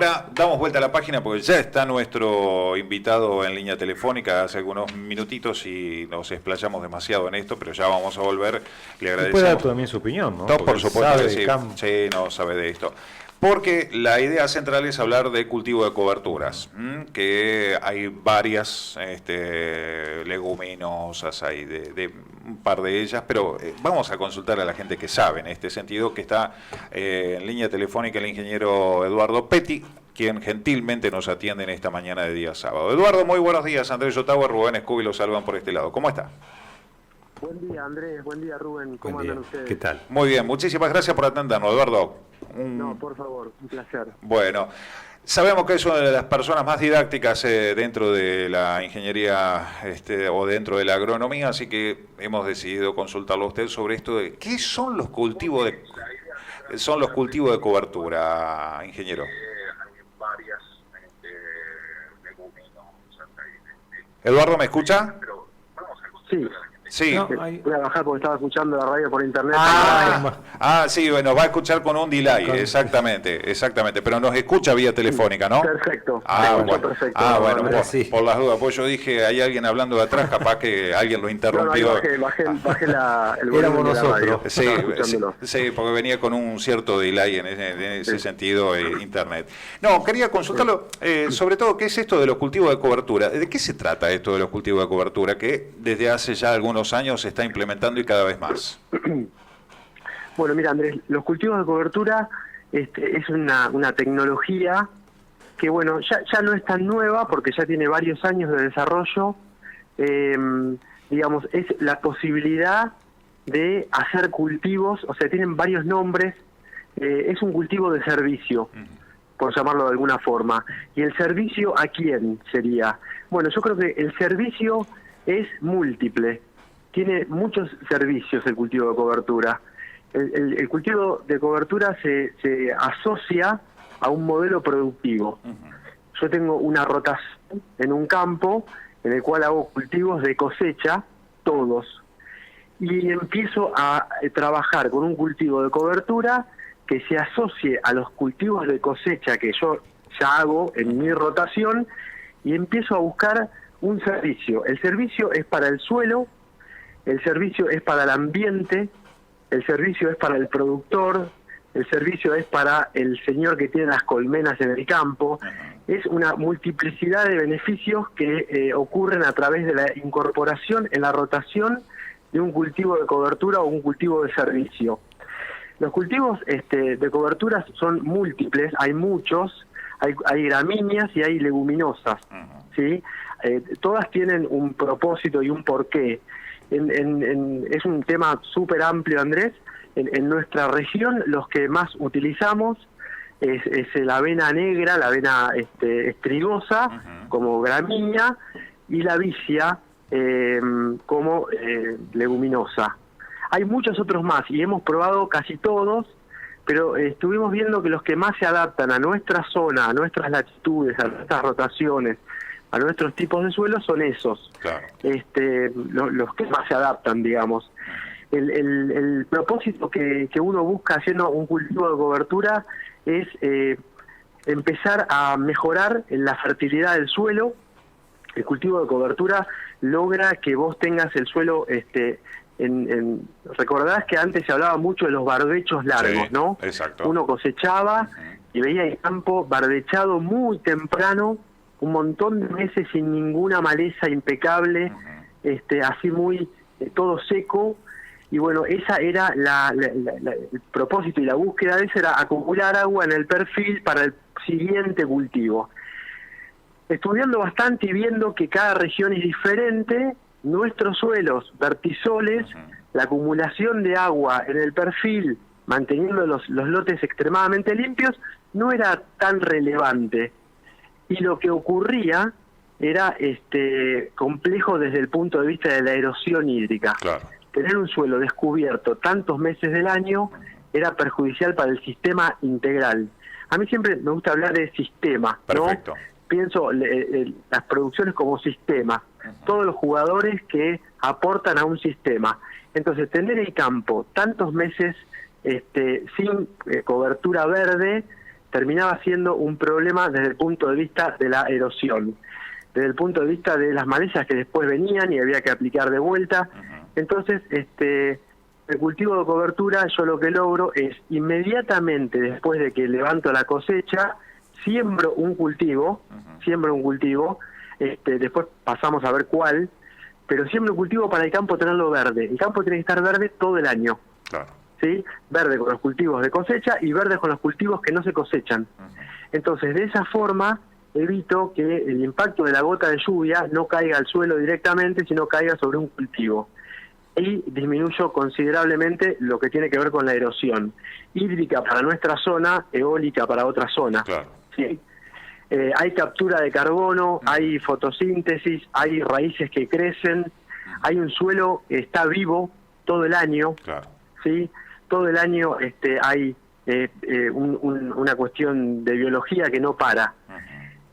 Ahora damos vuelta a la página porque ya está nuestro invitado en línea telefónica hace algunos minutitos y nos explayamos demasiado en esto, pero ya vamos a volver. Le agradecemos. Puede dar también su opinión, ¿no? Por supuesto que sí. Campo. Sí, no sabe de esto. Porque la idea central es hablar de cultivo de coberturas, que hay varias leguminosas, hay de un par de ellas, pero vamos a consultar a la gente que sabe en este sentido, que está en línea telefónica el ingeniero Eduardo Petti, quien gentilmente nos atiende en esta mañana de día sábado. Eduardo, muy buenos días. Andrés Ottawa, Rubén Escubi los saludan por este lado. ¿Cómo está? Buen día, Andrés. Buen día, Rubén. ¿Cómo andan ustedes? ¿Qué tal? Muy bien, muchísimas gracias por atendernos, Eduardo. No, por favor, un placer. Bueno, sabemos que es una de las personas más didácticas dentro de la ingeniería o dentro de la agronomía, así que hemos decidido consultarlo a usted sobre esto de qué son los cultivos de cobertura, ingeniero. Eduardo, ¿me escucha? Sí. Sí. No, voy a bajar porque estaba escuchando la radio por internet. Sí, bueno, va a escuchar con un delay, exactamente, pero nos escucha vía telefónica, ¿no? Perfecto. Perfecto. Bueno, por las dudas, pues yo dije, hay alguien hablando de atrás, capaz que alguien lo interrumpió. Bajé el volumen de la radio. Sí, porque venía con un cierto delay en ese sentido internet. No, quería consultarlo, sobre todo, ¿qué es esto de los cultivos de cobertura? ¿De qué se trata esto de los cultivos de cobertura? Que desde hace ya algunos años se está implementando y cada vez más. Bueno, mira, Andrés, los cultivos de cobertura es una tecnología que, bueno, ya no es tan nueva porque ya tiene varios años de desarrollo. Digamos, es la posibilidad de hacer cultivos, o sea, tienen varios nombres. Es un cultivo de servicio, por llamarlo de alguna forma. ¿Y el servicio a quién sería? Bueno, yo creo que el servicio es múltiple. Tiene muchos servicios el cultivo de cobertura. El cultivo de cobertura se asocia a un modelo productivo. Yo tengo una rotación en un campo en el cual hago cultivos de cosecha, todos, y empiezo a trabajar con un cultivo de cobertura que se asocie a los cultivos de cosecha que yo ya hago en mi rotación, y empiezo a buscar un servicio. El servicio es para el suelo, el servicio es para el ambiente, el servicio es para el productor, el servicio es para el señor que tiene las colmenas en el campo. Es una multiplicidad de beneficios que ocurren a través de la incorporación en la rotación de un cultivo de cobertura o un cultivo de servicio. Los cultivos de cobertura son múltiples, hay muchos, hay gramíneas y hay leguminosas, ¿sí? Todas tienen un propósito y un porqué. Es un tema súper amplio, Andrés. En nuestra región los que más utilizamos es la avena negra, la avena estrigosa, como gramínea, y la vicia como leguminosa. Hay muchos otros más y hemos probado casi todos, pero estuvimos viendo que los que más se adaptan a nuestra zona, a nuestras latitudes, a nuestras rotaciones, a nuestros tipos de suelo son esos, claro. Los que más se adaptan, digamos. El propósito que uno busca haciendo un cultivo de cobertura es empezar a mejorar la fertilidad del suelo. El cultivo de cobertura logra que vos tengas el suelo, recordarás que antes se hablaba mucho de los bardechos largos, sí, ¿no? Exacto. Uno cosechaba y veía el campo bardechado muy temprano, un montón de meses sin ninguna maleza, impecable, así muy todo seco. Y bueno, esa era el propósito, y la búsqueda de eso era acumular agua en el perfil para el siguiente cultivo. Estudiando bastante y viendo que cada región es diferente, nuestros suelos vertisoles, la acumulación de agua en el perfil, manteniendo los lotes extremadamente limpios, no era tan relevante. Y lo que ocurría era complejo desde el punto de vista de la erosión hídrica. Claro. Tener un suelo descubierto tantos meses del año era perjudicial para el sistema integral. A mí siempre me gusta hablar de sistema, ¿no? Perfecto. Pienso las producciones como sistema, todos los jugadores que aportan a un sistema. Entonces, tener el campo tantos meses sin cobertura verde terminaba siendo un problema desde el punto de vista de la erosión, desde el punto de vista de las malezas que después venían y había que aplicar de vuelta. Entonces, el cultivo de cobertura, yo lo que logro es inmediatamente después de que levanto la cosecha, siembro un cultivo, después pasamos a ver cuál, pero siembro un cultivo para el campo tenerlo verde. El campo tiene que estar verde todo el año. Claro. ¿Sí? Verde con los cultivos de cosecha y verde con los cultivos que no se cosechan. Entonces, de esa forma evito que el impacto de la gota de lluvia no caiga al suelo directamente, sino caiga sobre un cultivo. Y disminuyo considerablemente lo que tiene que ver con la erosión hídrica para nuestra zona, eólica para otra zona. Claro. ¿Sí? Hay captura de carbono, hay fotosíntesis, hay raíces que crecen, hay un suelo que está vivo todo el año. Claro. ¿Sí? Todo el año hay una cuestión de biología que no para.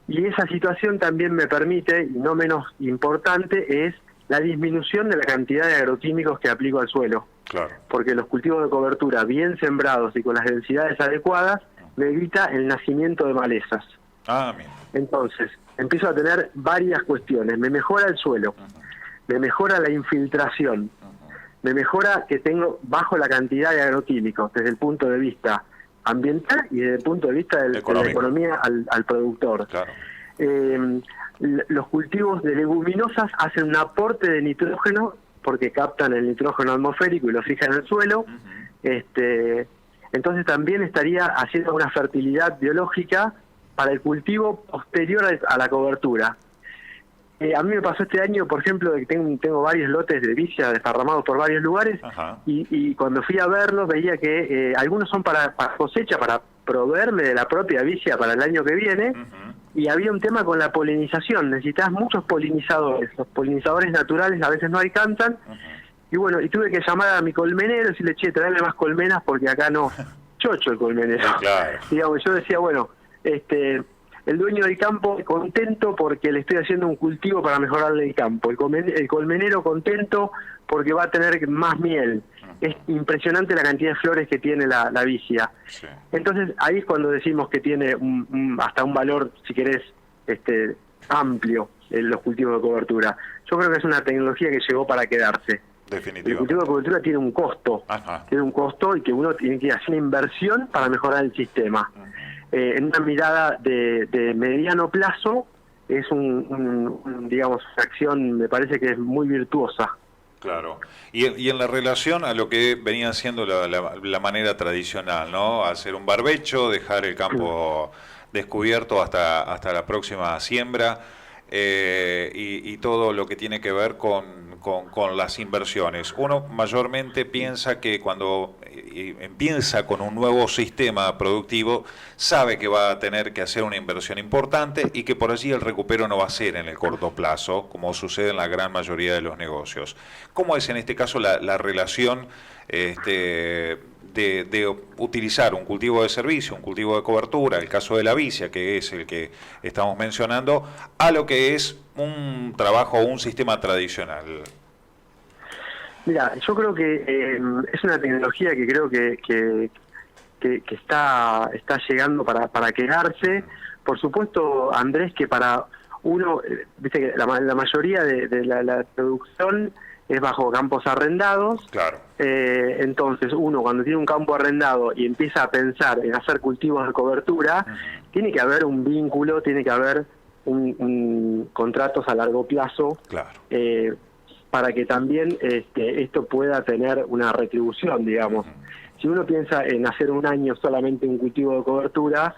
Y esa situación también me permite, y no menos importante, es la disminución de la cantidad de agroquímicos que aplico al suelo. Claro. Porque los cultivos de cobertura bien sembrados y con las densidades adecuadas me evita el nacimiento de malezas. Bien. Entonces, empiezo a tener varias cuestiones. Me mejora el suelo, me mejora la infiltración, me mejora que tengo bajo la cantidad de agroquímicos desde el punto de vista ambiental y desde el punto de vista de la economía al productor. Claro. Los cultivos de leguminosas hacen un aporte de nitrógeno porque captan el nitrógeno atmosférico y lo fijan en el suelo. Entonces también estaría haciendo una fertilidad biológica para el cultivo posterior a la cobertura. A mí me pasó este año, por ejemplo, de que tengo varios lotes de vicia desparramados por varios lugares, y cuando fui a verlos veía que algunos son para cosecha, para proveerme de la propia vicia para el año que viene, y había un tema con la polinización. Necesitas muchos polinizadores, los polinizadores naturales a veces no alcanzan, y bueno, y tuve que llamar a mi colmenero y decirle, che, traerle más colmenas porque acá no, chocho el colmenero. Claro. Digamos, yo decía, bueno, el dueño del campo contento porque le estoy haciendo un cultivo para mejorarle el campo. El colmenero contento porque va a tener más miel. Es impresionante la cantidad de flores que tiene la vicia. Sí. Entonces ahí es cuando decimos que tiene hasta un valor, si querés, amplio en los cultivos de cobertura. Yo creo que es una tecnología que llegó para quedarse. Definitivamente. El cultivo de cobertura tiene un costo. Tiene un costo y que uno tiene que hacer una inversión para mejorar el sistema. En una mirada de mediano plazo es digamos, una acción, me parece que es muy virtuosa. Claro. Y en la relación a lo que venía siendo la manera tradicional, ¿no? Hacer un barbecho, dejar el campo descubierto hasta la próxima siembra, y todo lo que tiene que ver con las inversiones. Uno mayormente piensa que cuando empieza con un nuevo sistema productivo, sabe que va a tener que hacer una inversión importante y que por allí el recupero no va a ser en el corto plazo, como sucede en la gran mayoría de los negocios. ¿Cómo es en este caso la relación de utilizar un cultivo de servicio, un cultivo de cobertura, el caso de la vicia, que es el que estamos mencionando, a lo que es un trabajo o un sistema tradicional? Mira, yo creo que es una tecnología que creo que está llegando para quedarse. Por supuesto, Andrés, que para uno, viste que la mayoría de la producción es bajo campos arrendados. Claro. Entonces uno cuando tiene un campo arrendado y empieza a pensar en hacer cultivos de cobertura, tiene que haber un vínculo, tiene que haber contratos a largo plazo. Claro. Para que también esto pueda tener una retribución, digamos. Si uno piensa en hacer un año solamente un cultivo de cobertura,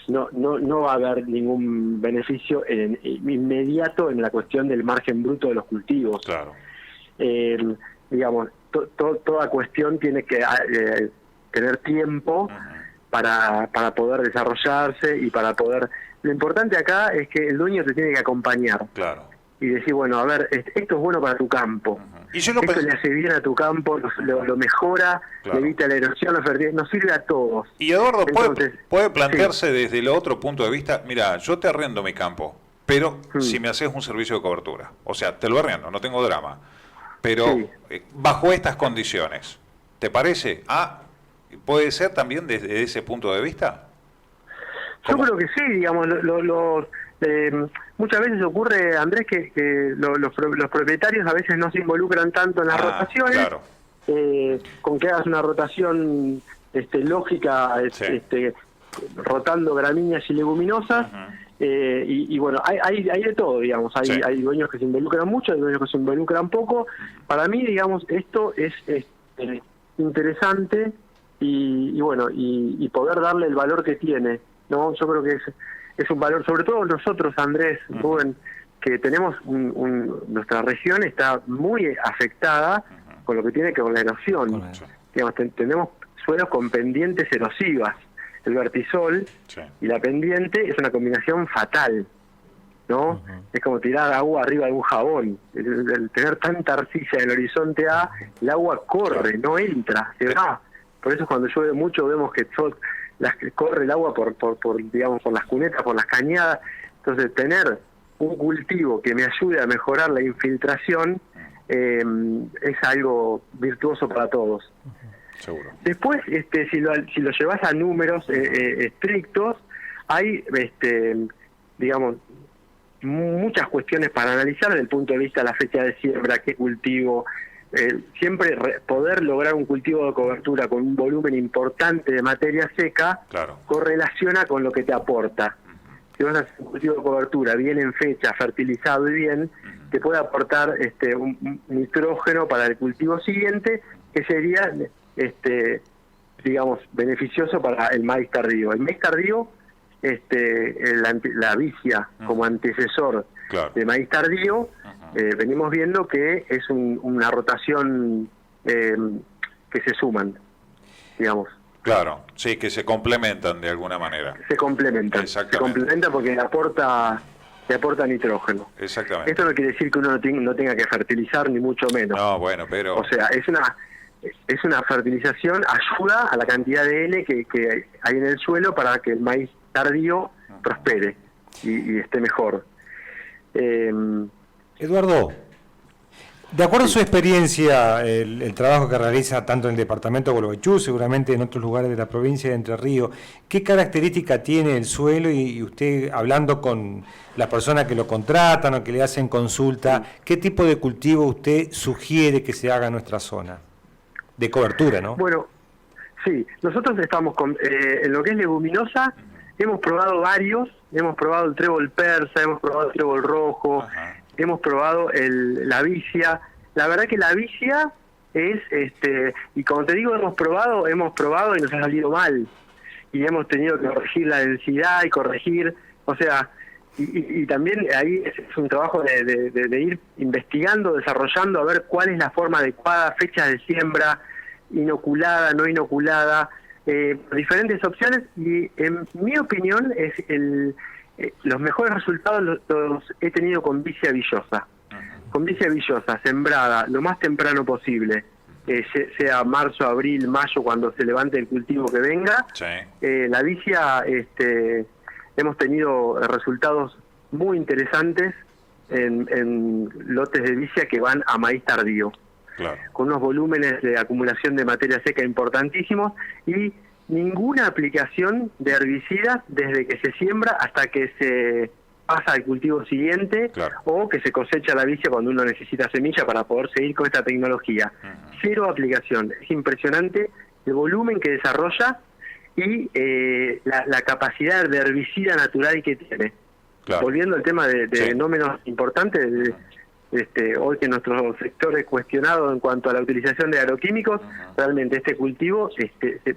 no va a haber ningún beneficio inmediato en la cuestión del margen bruto de los cultivos. Claro. Digamos, toda cuestión tiene que tener tiempo para poder desarrollarse y para poder... Lo importante acá es que el dueño te tiene que acompañar. Claro. Y decir, bueno, a ver, esto es bueno para tu campo. Y yo esto le hace bien a tu campo, lo mejora, claro, le evita la erosión, la fertilidad, nos sirve a todos. Y Eduardo, entonces, puede plantearse desde el otro punto de vista, mira, yo te arrendo mi campo, pero si me haces un servicio de cobertura, o sea, te lo arrendo, no tengo drama, pero bajo estas condiciones, ¿te parece? ¿Puede ser también desde ese punto de vista? Yo creo que sí, digamos, muchas veces ocurre, Andrés, que los propietarios a veces no se involucran tanto en las rotaciones, claro. Con que hagas una rotación lógica, Sí. rotando gramíneas y leguminosas, y bueno, hay de todo, digamos, Sí. hay dueños que se involucran mucho, hay dueños que se involucran poco. Para mí, digamos, esto es interesante y bueno, y poder darle el valor que tiene, ¿no? Yo creo que es un valor, sobre todo nosotros, Andrés, Rubén, que tenemos nuestra región está muy afectada con lo que tiene que ver con la erosión. Digamos, tenemos suelos con pendientes erosivas. El vertisol y la pendiente es una combinación fatal, ¿no? Es como tirar agua arriba de un jabón. El tener tanta arcilla en el horizonte A, el agua corre, no entra, se va. Por eso cuando llueve mucho vemos que corre el agua por digamos, por las cunetas, por las cañadas. Entonces tener un cultivo que me ayude a mejorar la infiltración es algo virtuoso para todos. Seguro. Después, si lo llevas a números estrictos, hay, digamos, muchas cuestiones para analizar desde el punto de vista de la fecha de siembra, qué cultivo. Siempre poder lograr un cultivo de cobertura con un volumen importante de materia seca correlaciona con lo que te aporta. Si vas a hacer un cultivo de cobertura bien en fecha, fertilizado y bien, te puede aportar un nitrógeno para el cultivo siguiente, que sería digamos, beneficioso para el maíz tardío. El maíz tardío, la vicia como antecesor de maíz tardío, venimos viendo que es una rotación que se suman, digamos. Claro, sí, que se complementan de alguna manera. Se complementan porque le aporta nitrógeno. Exactamente. Esto no quiere decir que uno no tenga que fertilizar, ni mucho menos. No, bueno, pero... O sea, es una fertilización, ayuda a la cantidad de N que hay en el suelo para que el maíz tardío prospere y esté mejor. Eduardo, de acuerdo a su experiencia, el trabajo que realiza tanto en el departamento de Gualeguaychú, seguramente en otros lugares de la provincia de Entre Ríos, ¿qué característica tiene el suelo? Y usted, hablando con las personas que lo contratan o que le hacen consulta, ¿qué tipo de cultivo usted sugiere que se haga en nuestra zona? De cobertura, ¿no? Bueno, sí, nosotros estamos en lo que es leguminosa, hemos probado varios, hemos probado el trébol persa, hemos probado el trébol rojo, hemos probado la vicia. La verdad que la vicia es, y como te digo, hemos probado y nos ha salido mal. Y hemos tenido que corregir la densidad y corregir, o sea, y también ahí es un trabajo de ir investigando, desarrollando, a ver cuál es la forma adecuada, fechas de siembra, inoculada, no inoculada, diferentes opciones, y en mi opinión los mejores resultados los he tenido con vicia villosa. Con vicia villosa, sembrada lo más temprano posible, sea marzo, abril, mayo, cuando se levante el cultivo que venga. La vicia, hemos tenido resultados muy interesantes en lotes de vicia que van a maíz tardío, con unos volúmenes de acumulación de materia seca importantísimos y ninguna aplicación de herbicidas desde que se siembra hasta que se pasa al cultivo siguiente, o que se cosecha la vicia cuando uno necesita semilla para poder seguir con esta tecnología. Cero aplicación. Es impresionante el volumen que desarrolla y la capacidad de herbicida natural que tiene. Volviendo al tema de no menos importante, hoy que nuestro sector es cuestionado en cuanto a la utilización de agroquímicos, realmente este cultivo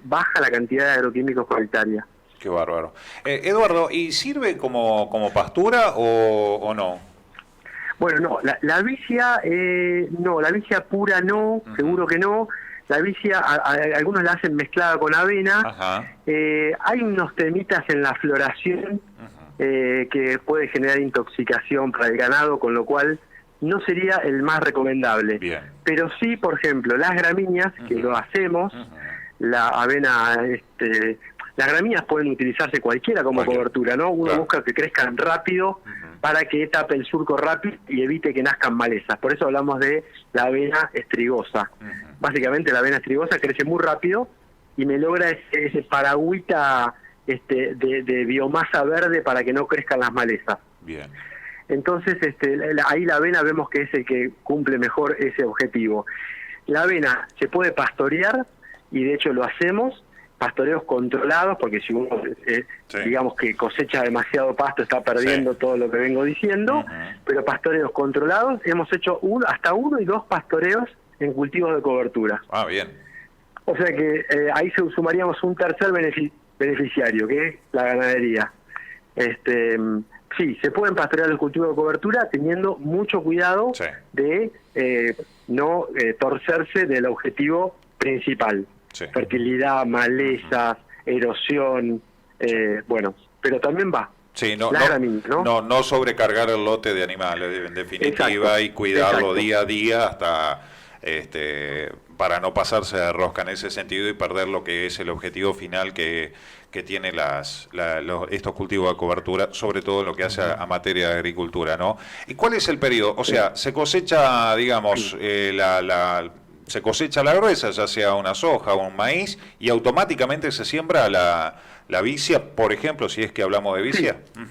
baja la cantidad de agroquímicos por hectárea. Qué bárbaro. Eduardo, ¿y sirve como pastura o no? Bueno, no, la vicia, no, la vicia pura no, seguro que no. La vicia, algunos la hacen mezclada con avena. Hay unos temitas en la floración que puede generar intoxicación para el ganado, con lo cual no sería el más recomendable. Pero sí, por ejemplo, las gramíneas, que lo hacemos, la avena, las gramíneas pueden utilizarse cualquiera como cobertura, ¿no? Uno busca que crezcan rápido para que tape el surco rápido y evite que nazcan malezas. Por eso hablamos de la avena estrigosa. Básicamente la avena estrigosa crece muy rápido y me logra ese paragüita de biomasa verde para que no crezcan las malezas. Bien. Entonces, ahí la avena vemos que es el que cumple mejor ese objetivo. La avena se puede pastorear, y de hecho lo hacemos, pastoreos controlados, porque si uno, digamos que cosecha demasiado pasto, está perdiendo todo lo que vengo diciendo, pero pastoreos controlados, hemos hecho hasta 1 y 2 pastoreos en cultivos de cobertura. Ah, bien. O sea que ahí sumaríamos un tercer beneficiario, que es la ganadería. Sí, se pueden pastorear los cultivos de cobertura teniendo mucho cuidado de no torcerse del objetivo principal. Fertilidad, malezas, erosión, pero también va. Sí, no sobrecargar el lote de animales, en definitiva, Exacto. y cuidarlo Exacto. día a día hasta para no pasarse de rosca en ese sentido y perder lo que es el objetivo final que tiene estos cultivos de cobertura, sobre todo en lo que hace a materia de agricultura, ¿no? ¿Y cuál es el periodo? O sea, se cosecha, digamos, se cosecha la gruesa, ya sea una soja o un maíz, y automáticamente se siembra la vicia, por ejemplo, si es que hablamos de vicia. Sí,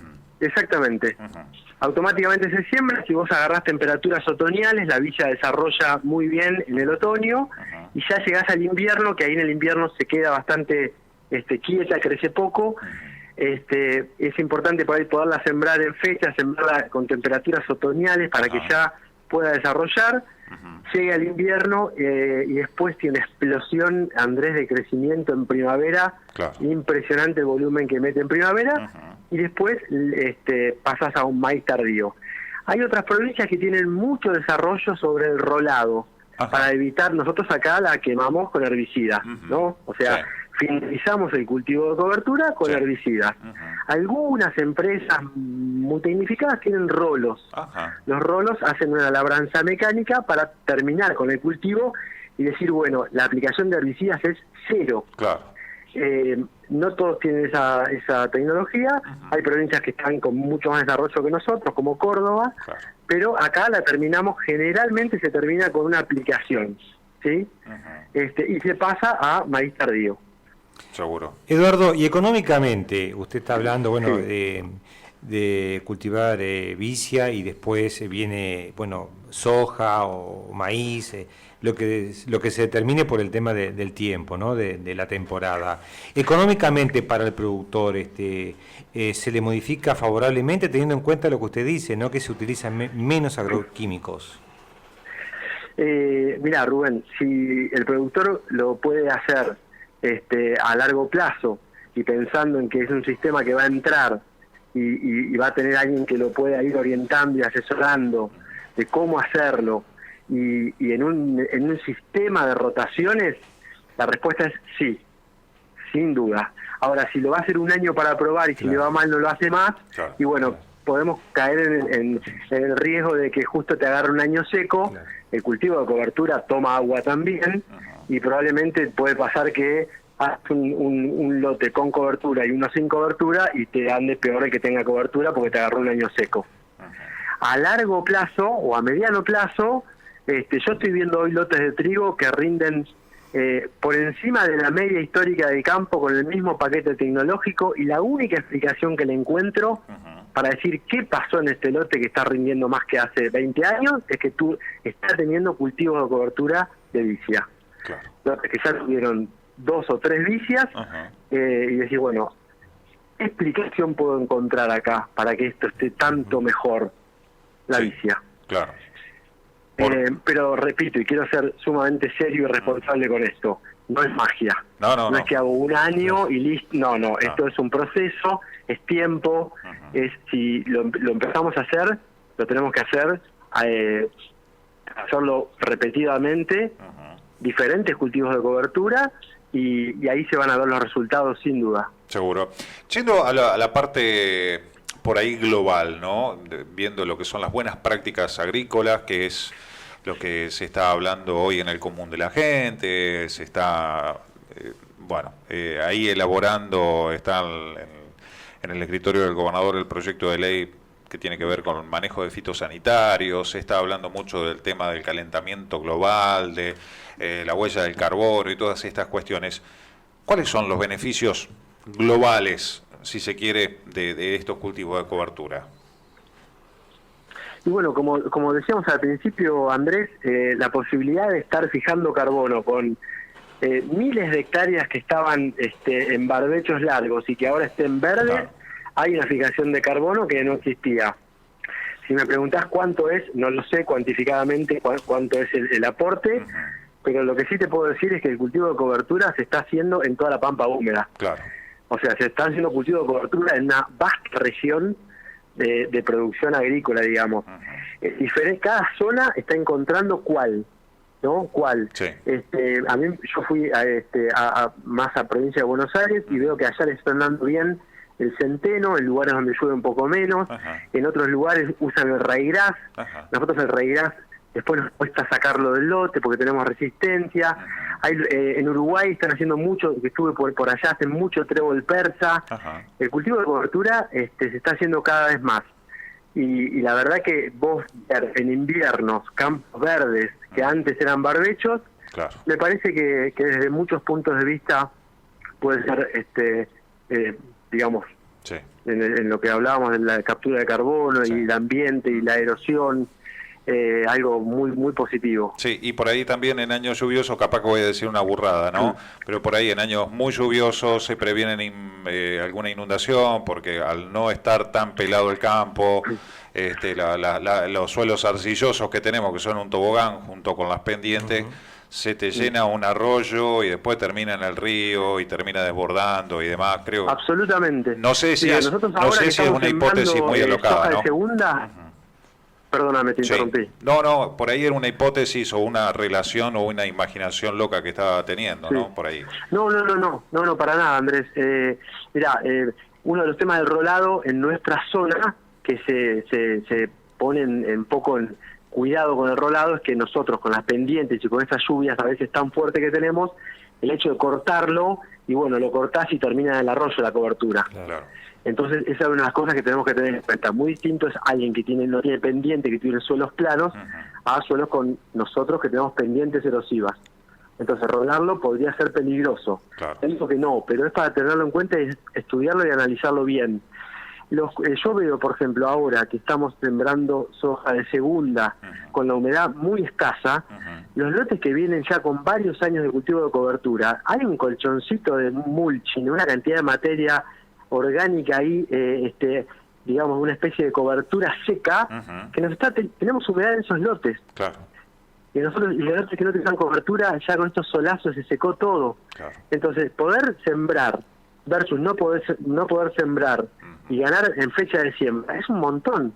exactamente. Automáticamente se siembra. Si vos agarrás temperaturas otoñales, la villa desarrolla muy bien en el otoño, y ya llegás al invierno, que ahí en el invierno se queda bastante quieta, crece poco. Es importante por ahí poderla sembrar en fecha, sembrarla con temperaturas otoñales para que ya pueda desarrollar. Llega el invierno y después tiene una explosión, Andrés, de crecimiento en primavera. Impresionante el volumen que mete en primavera. Y después pasas a un maíz tardío. Hay otras provincias que tienen mucho desarrollo sobre el rolado, para evitar, nosotros acá la quemamos con herbicidas, ¿no? O sea, finalizamos el cultivo de cobertura con herbicidas. Algunas empresas muy tecnificadas tienen rolos. Los rolos hacen una labranza mecánica para terminar con el cultivo y decir, bueno, la aplicación de herbicidas es 0. No todos tienen esa tecnología. Hay provincias que están con mucho más desarrollo que nosotros, como Córdoba, pero acá la terminamos, generalmente se termina con una aplicación, ¿sí? Y se pasa a maíz tardío. Seguro. Eduardo, y económicamente, usted está hablando, bueno, de cultivar vicia, y después viene, soja o maíz, lo que se determine por el tema del tiempo, ¿no? De la temporada. Económicamente para el productor, se le modifica favorablemente, teniendo en cuenta lo que usted dice, ¿no? Que se utilizan menos agroquímicos. Mira, Rubén, si el productor lo puede hacer a largo plazo, y pensando en que es un sistema que va a entrar y va a tener alguien que lo pueda ir orientando y asesorando de cómo hacerlo, y en un sistema de rotaciones, la respuesta es sí, sin duda. Ahora, si lo va a hacer un año para probar y si le va mal no lo hace más, y podemos caer en el riesgo de que justo te agarre un año seco. El cultivo de cobertura toma agua también, y probablemente puede pasar que hagas un lote con cobertura y uno sin cobertura y te ande peor el que tenga cobertura porque te agarró un año seco. A largo plazo o a mediano plazo, yo estoy viendo hoy lotes de trigo que rinden por encima de la media histórica del campo con el mismo paquete tecnológico, y la única explicación que le encuentro para decir qué pasó en este lote que está rindiendo más que hace 20 años es que tú estás teniendo cultivos de cobertura de vicia. Lotes que ya tuvieron 2 o 3 vicias, y decir, bueno, ¿qué explicación puedo encontrar acá para que esto esté tanto mejor, la vicia? Pero repito, y quiero ser sumamente serio y responsable con esto, no es magia. No es que hago un año y listo. No, esto es un proceso, es tiempo. Si lo empezamos a hacer, lo tenemos que hacer, hacerlo repetidamente, diferentes cultivos de cobertura, y ahí se van a ver los resultados sin duda. Seguro. Yendo a la parte por ahí global, ¿no? Viendo lo que son las buenas prácticas agrícolas, que es lo que se está hablando hoy en el común de la gente, se está, ahí elaborando, está en el escritorio del gobernador el proyecto de ley que tiene que ver con el manejo de fitosanitarios, se está hablando mucho del tema del calentamiento global, de la huella del carbono y todas estas cuestiones. ¿Cuáles son los beneficios globales, si se quiere, de estos cultivos de cobertura? Y bueno, como decíamos al principio, Andrés, la posibilidad de estar fijando carbono con miles de hectáreas que estaban en barbechos largos y que ahora estén verdes, claro. Hay una fijación de carbono que no existía. Si me preguntás cuánto es, no lo sé cuantificadamente cuánto es el aporte, pero lo que sí te puedo decir es que el cultivo de cobertura se está haciendo en toda la pampa húmeda. Claro. O sea, se está haciendo cultivo de cobertura en una vasta región de producción agrícola, digamos. Cada zona está encontrando cuál, ¿no? ¿Cuál? Sí. A mí, yo fui más a provincia de Buenos Aires y veo que allá le están dando bien el centeno, en lugares donde llueve un poco menos. En otros lugares usan el raigras. Nosotros el raigras después nos cuesta sacarlo del lote porque tenemos resistencia. En Uruguay están haciendo mucho, que estuve por allá, hacen mucho trébol persa. El cultivo de cobertura se está haciendo cada vez más. Y la verdad que vos ver en inviernos campos verdes que antes eran barbechos, claro. Me parece que desde muchos puntos de vista puede ser, digamos, sí. en lo que hablábamos de la captura de carbono, sí. Y el ambiente y la erosión, algo muy muy positivo. Sí, y por ahí también en años lluviosos, capaz que voy a decir una burrada, ¿no? Pero por ahí en años muy lluviosos se previenen alguna inundación, porque al no estar tan pelado el campo, los suelos arcillosos que tenemos, que son un tobogán junto con las pendientes, se te llena un arroyo y después termina en el río y termina desbordando y demás, creo. Absolutamente. No sé si es una hipótesis muy alocada, ¿no? Segunda, perdóname, te interrumpí. Sí. No, por ahí era una hipótesis o una relación o una imaginación loca que estaba teniendo, sí. ¿No? Por ahí. No, para nada, Andrés. Mirá, uno de los temas del rolado en nuestra zona, que se pone un poco en cuidado con el rolado, es que nosotros con las pendientes y con estas lluvias a veces tan fuertes que tenemos, el hecho de cortarlo, y bueno, lo cortás y termina en el arroyo la cobertura. Claro. Entonces esa es una de las cosas que tenemos que tener en cuenta. Muy distinto es alguien que no tiene pendiente, que tiene suelos planos, a suelos con nosotros que tenemos pendientes erosivas. Entonces rolarlo podría ser peligroso. Claro. Él dijo que no, pero es para tenerlo en cuenta y estudiarlo y analizarlo bien. Yo veo, por ejemplo, ahora que estamos sembrando soja de segunda con la humedad muy escasa, los lotes que vienen ya con varios años de cultivo de cobertura, hay un colchoncito de mulching, una cantidad de materia orgánica ahí, digamos, una especie de cobertura seca, que tenemos humedad en esos lotes. Claro. Y nosotros, y los lotes que no tenían cobertura, ya con estos solazos se secó todo. Claro. Entonces, poder sembrar versus no poder sembrar y ganar en fecha de siembra es un montón.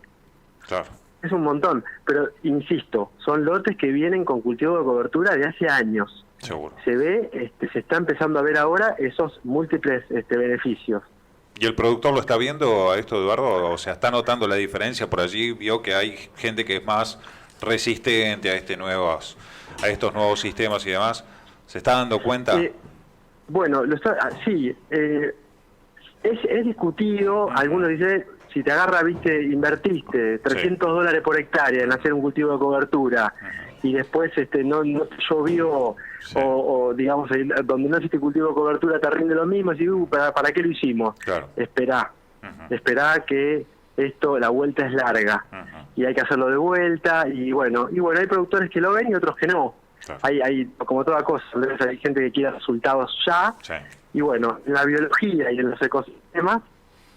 Claro. Es un montón, pero insisto, son lotes que vienen con cultivo de cobertura de hace años. Seguro. Se ve, se está empezando a ver ahora esos múltiples beneficios. ¿Y el productor lo está viendo a esto, Eduardo? O sea, ¿está notando la diferencia? Por allí vio que hay gente que es más resistente a estos nuevos sistemas y demás. ¿Se está dando cuenta? Bueno, sí, es discutido. Algunos dicen, si te agarra, invertiste $300 por hectárea en hacer un cultivo de cobertura y después no te llovió o digamos, donde no hiciste cultivo de cobertura te rinde lo mismo, y ¿para qué lo hicimos? Claro. Esperá que la vuelta es larga y hay que hacerlo de vuelta y bueno, hay productores que lo ven y otros que no. Claro. Hay como toda cosa, hay gente que quiere resultados ya, y bueno, en la biología y en los ecosistemas,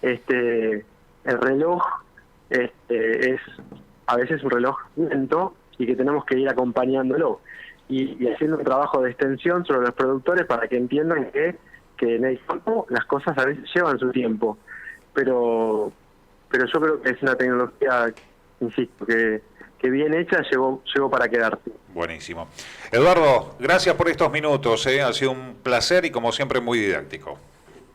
el reloj es a veces un reloj lento y que tenemos que ir acompañándolo y haciendo un trabajo de extensión sobre los productores para que entiendan que en el campo las cosas a veces llevan su tiempo, pero yo creo que es una tecnología, insisto, que bien hecha llegó para quedarse. Buenísimo. Eduardo, gracias por estos minutos, ha sido un placer y como siempre muy didáctico.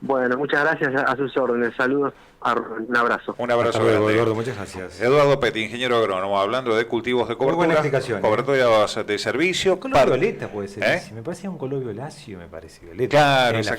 Bueno, muchas gracias, a sus órdenes. Saludos, un abrazo. Un abrazo grande. Eduardo, muchas gracias. Eduardo Petti, ingeniero agrónomo, hablando de cultivos de cobertura. Muy buena explicación. Cobertura de servicio. Un color violeta puede ser. Me parece un color violáceo, me parece violeta. Claro,